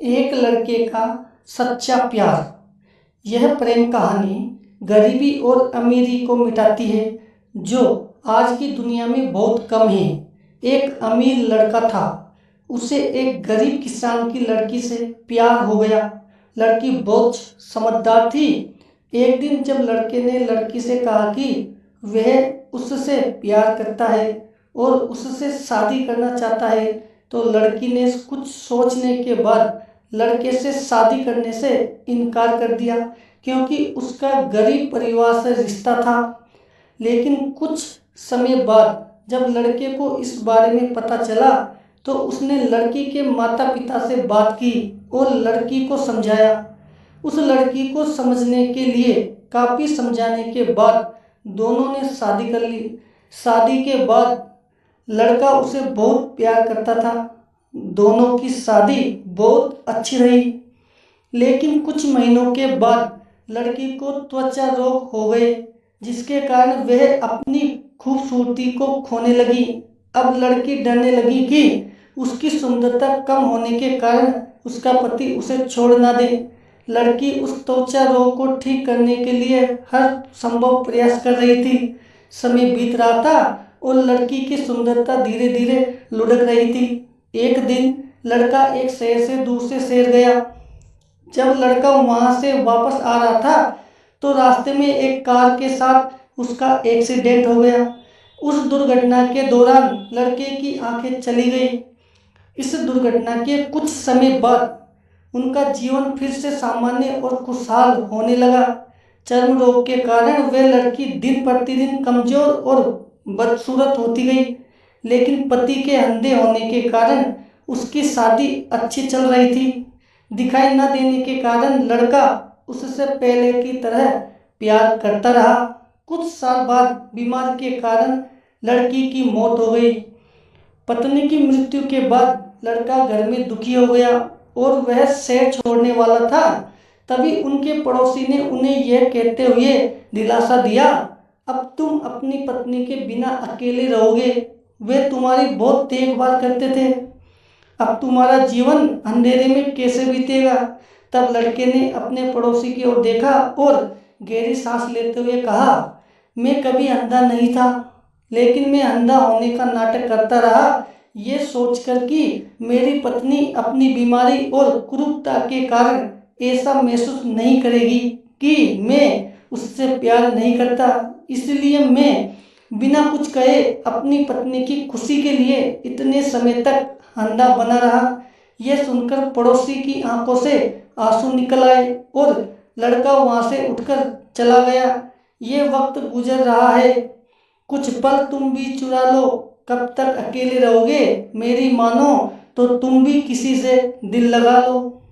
एक लड़के का सच्चा प्यार। यह प्रेम कहानी गरीबी और अमीरी को मिटाती है, जो आज की दुनिया में बहुत कम है। एक अमीर लड़का था, उसे एक गरीब किसान की लड़की से प्यार हो गया। लड़की बहुत समझदार थी। एक दिन जब लड़के ने लड़की से कहा कि वह उससे प्यार करता है और उससे शादी करना चाहता है, तो लड़की ने कुछ सोचने के बाद लड़के से शादी करने से इनकार कर दिया, क्योंकि उसका गरीब परिवार से रिश्ता था। लेकिन कुछ समय बाद जब लड़के को इस बारे में पता चला, तो उसने लड़की के माता पिता से बात की और लड़की को समझाया। उस लड़की को समझने के लिए काफ़ी समझाने के बाद दोनों ने शादी कर ली। शादी के बाद लड़का उसे बहुत प्यार करता था। दोनों की शादी बहुत अच्छी रही। लेकिन कुछ महीनों के बाद लड़की को त्वचा रोग हो गए, जिसके कारण वह अपनी खूबसूरती को खोने लगी। अब लड़की डरने लगी कि उसकी सुंदरता कम होने के कारण उसका पति उसे छोड़ ना दे। लड़की उस त्वचा रोग को ठीक करने के लिए हर संभव प्रयास कर रही थी। समय बीत रहा था और लड़की की सुंदरता धीरे धीरे लुढ़क रही थी। एक दिन लड़का एक शहर से दूसरे शहर गया। जब लड़का वहां से वापस आ रहा था, तो रास्ते में एक कार के साथ उसका एक्सीडेंट हो गया। उस दुर्घटना के दौरान लड़के की आंखें चली गई। इस दुर्घटना के कुछ समय बाद उनका जीवन फिर से सामान्य और खुशहाल होने लगा। चर्म रोग के कारण वह लड़की दिन प्रतिदिन कमजोर और बदसूरत होती गई, लेकिन पति के अंधे होने के कारण उसकी शादी अच्छी चल रही थी। दिखाई न देने के कारण लड़का उससे पहले की तरह प्यार करता रहा। कुछ साल बाद बीमारी के कारण लड़की की मौत हो गई। पत्नी की मृत्यु के बाद लड़का घर में दुखी हो गया और वह शहर छोड़ने वाला था। तभी उनके पड़ोसी ने उन्हें यह कहते हुए दिलासा दिया, अब तुम अपनी पत्नी के बिना अकेले रहोगे। वे तुम्हारी बहुत देखभाल करते थे। अब तुम्हारा जीवन अंधेरे में कैसे बीतेगा। तब लड़के ने अपने पड़ोसी की ओर देखा और गहरी सांस लेते हुए कहा, मैं कभी अंधा नहीं था, लेकिन मैं अंधा होने का नाटक करता रहा, ये सोचकर कि मेरी पत्नी अपनी बीमारी और कुरूपता के कारण ऐसा महसूस नहीं करेगी कि मैं उससे प्यार नहीं करता। इसलिए मैं बिना कुछ कहे अपनी पत्नी की खुशी के लिए इतने समय तक अंधा बना रहा। यह सुनकर पड़ोसी की आंखों से आंसू निकल आए और लड़का वहां से उठकर चला गया। ये वक्त गुजर रहा है, कुछ पल तुम भी चुरा लो। कब तक अकेले रहोगे? मेरी मानो तो तुम भी किसी से दिल लगा लो।